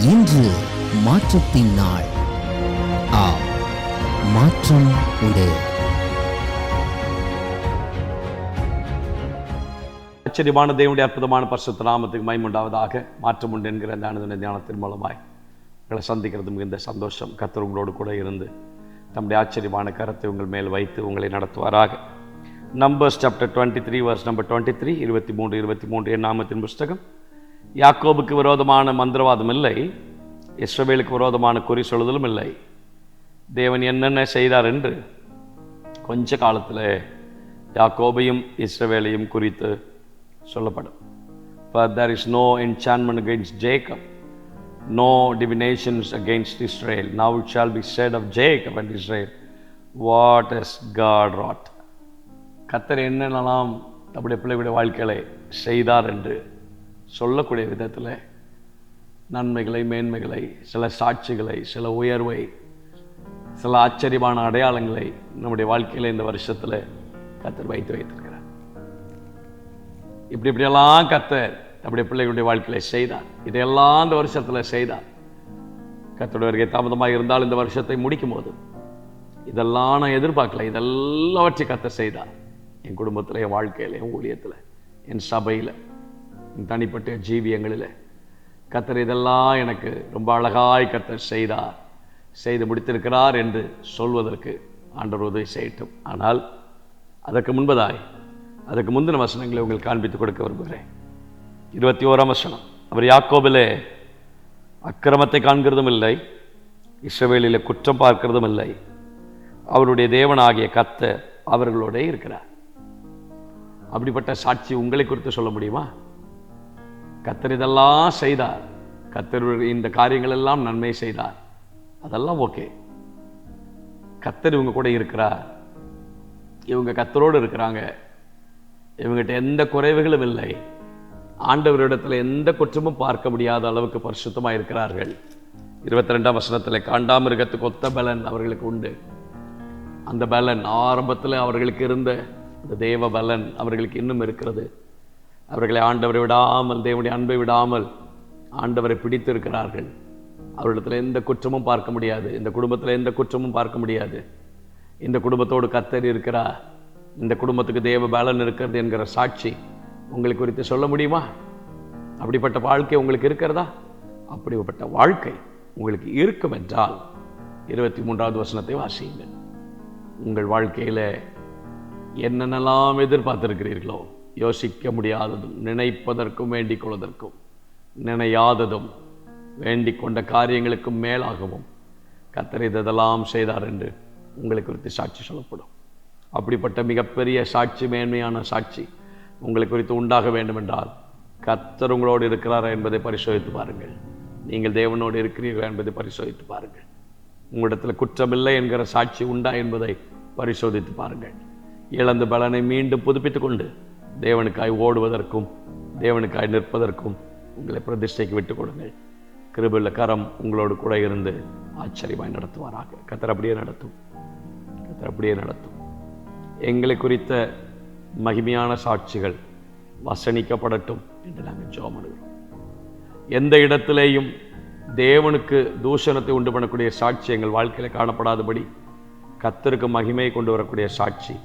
இன்று மாற்றத்தின் நாள். மாற்றம் உண்டு. ஆச்சரியமான தேவனுடைய அற்புதமான பரிசுத்த நாமத்துக்கு மகிமை உண்டாவதாக. மாற்றம் உண்டு என்கிற அந்த அனுதின தியானத்தின் மூலமாய் உங்களை சந்திக்கிறது மிகுந்த சந்தோஷம். கர்த்தர் உங்களோடு கூட இருந்து தம்முடைய ஆச்சரியமான கரத்தை உங்கள் மேல் வைத்து உங்களை நடத்துவாராக. நம்பர்ஸ் சாப்டர் 23 verse number 23, 23 என் நாமத்தின் புஸ்தகம். யாக்கோபுக்கு விரோதமான மந்திரவாதம் இல்லை, இஸ்ரவேலுக்கு விரோதமான குறி சொல்லுதலும் இல்லை. தேவன் என்னென்ன செய்தார் என்று கொஞ்ச காலத்தில் யாக்கோபையும் இஸ்ரவேலையும் குறித்து சொல்லப்படும். For there is no enchantment against Jacob, no divinations against Israel. Now it shall be said of Jacob and Israel, what has God wrought. கர்த்தர் என்னென்னலாம் நம்முடைய பிள்ளைகளுடைய வாழ்க்கைகளை செய்தார் என்று சொல்லக்கூடிய விதத்தில் நன்மைகளை, மேன்மைகளை, சில சாட்சிகளை, சில உயர்வை, சில ஆச்சரியமான அடையாளங்களை நம்முடைய வாழ்க்கையில் இந்த வருஷத்தில் கர்த்தர் வைத்திருக்கிறார். இப்படியெல்லாம் கர்த்தர் நம்முடைய பிள்ளைகளுடைய வாழ்க்கையில செய்தார். இதையெல்லாம் இந்த வருஷத்தில் செய்தார். கர்த்தருடைய வருகை தாமதமாக இருந்தால் இந்த வருஷத்தை முடிக்கும் போது இதெல்லாம் நான் எதிர்பார்க்கல, இதெல்லாவற்றையும் கர்த்தர் செய்தார். என் குடும்பத்தில், என் வாழ்க்கையில், என் ஊழியத்தில், என் சபையில், என் தனிப்பட்ட ஜீவியங்களில் கர்த்தர் இதெல்லாம் எனக்கு ரொம்ப அழகாய் கர்த்தர் செய்தார், செய்து முடித்திருக்கிறார் என்று சொல்வதற்கு ஆண்டவர் உதவி செய்யட்டும். ஆனால் அதற்கு முந்தின வசனங்களை உங்களுக்கு காண்பித்துக் கொடுக்க விரும்புகிறேன். 21ஆம் வசனம். அவர் யாக்கோபிலே அக்கிரமத்தை காண்கிறதும் இல்லை, இஸ்ரவேலிலே குற்றம் பார்க்கிறதும் இல்லை, அவருடைய தேவனாகிய கர்த்தர் அவர்களோட இருக்கிறார். அப்படிப்பட்ட சாட்சி உங்களை குறித்து சொல்ல முடியுமா? கர்த்தர் இதெல்லாம் செய்தார், கர்த்தர் இந்த காரியங்கள் எல்லாம் நன்மை செய்தார், அதெல்லாம் ஓகே. கர்த்தர் இவங்க கூட இருக்கிறார், இவங்க கர்த்தரோடு இருக்கிறாங்க, இவங்ககிட்ட எந்த குறைவுகளும் இல்லை, ஆண்டவரிடத்தில் எந்த குற்றமும் பார்க்க முடியாத அளவுக்கு பரிசுத்தமாக இருக்கிறார்கள். 22ஆம் வசனத்தில், காண்டாமிருகத்துக்கு ஒத்த பலன் அவர்களுக்கு உண்டு. அந்த பலன் ஆரம்பத்தில் அவர்களுக்கு இருந்த அந்த தேவ பலன் அவர்களுக்கு இன்னும் இருக்கிறது. அவர்களை ஆண்டவரை விடாமல், தேவனுடைய அன்பை விடாமல் ஆண்டவரை பிடித்து இருக்கிறார்கள். அவரிடத்தில் எந்த குற்றமும் பார்க்க முடியாது, இந்த குடும்பத்தில் எந்த குற்றமும் பார்க்க முடியாது. இந்த குடும்பத்தோடு கர்த்தர் இருக்கிறார், இந்த குடும்பத்துக்கு தேவ பலன் இருக்கிறது என்கிற சாட்சி உங்களுக்கு குறித்து சொல்ல முடியுமா? அப்படிப்பட்ட வாழ்க்கை உங்களுக்கு இருக்கிறதா? அப்படிப்பட்ட வாழ்க்கை உங்களுக்கு இருக்கும் என்றால் 23ஆவது வசனத்தை வாசியுங்கள். உங்கள் வாழ்க்கையில் என்னென்னலாம் எதிர்பார்த்திருக்கிறீர்களோ, யோசிக்க முடியாததும், நினைப்பதற்கும் வேண்டிக் கொள்வதற்கும் நினையாததும், வேண்டிக் கொண்ட காரியங்களுக்கும் மேலாகவும் கர்த்தர் இதெல்லாம் செய்தார் என்று உங்களை குறித்து சாட்சி சொல்லப்படும். அப்படிப்பட்ட மிகப்பெரிய சாட்சி, மேன்மையான சாட்சி உங்களை குறித்து உண்டாக வேண்டும் என்றால் கர்த்தர் உங்களோடு இருக்கிறாரா என்பதை பரிசோதித்து பாருங்கள். நீங்கள் தேவனோடு இருக்கிறீர்களா என்பதை பரிசோதித்து பாருங்கள். உங்களிடத்தில் குற்றமில்லை என்கிற சாட்சி உண்டா என்பதை பரிசோதித்து பாருங்கள். இழந்த பலனை மீண்டும் புதுப்பித்துக் கொண்டு தேவனுக்காய் ஓடுவதற்கும், தேவனுக்காய் நிற்பதற்கும் உங்களை பிரதிஷ்டைக்கு விட்டுக் கொடுங்கள். கிருபையுள்ள கரம் உங்களோடு கூட இருந்து ஆச்சரியமாய் நடத்துவாராக. கர்த்தர் அப்படியே நடத்தும். எங்களை குறித்த மகிமையான சாட்சிகள் வசனிக்கப்படட்டும் என்று நாங்கள் ஜெபம் பண்ணுகிறோம். எந்த இடத்திலேயும் தேவனுக்கு தூஷணத்தை உண்டு பண்ணக்கூடிய சாட்சி எங்கள் வாழ்க்கையில் காணப்படாதபடி கர்த்தருக்கு மகிமையை கொண்டு வரக்கூடிய சாட்சி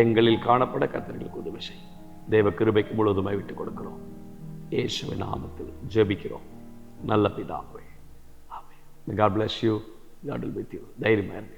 எங்களில் காணப்பட கர்த்தர்களுக்கு உதவி செய்யும். தேவ கிருபைக்கு முழுவதுமாய் விட்டுக் கொடுக்கிறோம். இயேசுவின் நாமத்தில் ஜெபிக்கிறோம் நல்ல பிதாவே. ஆமென். God bless you. God will be with you. தைரியமா இருங்க.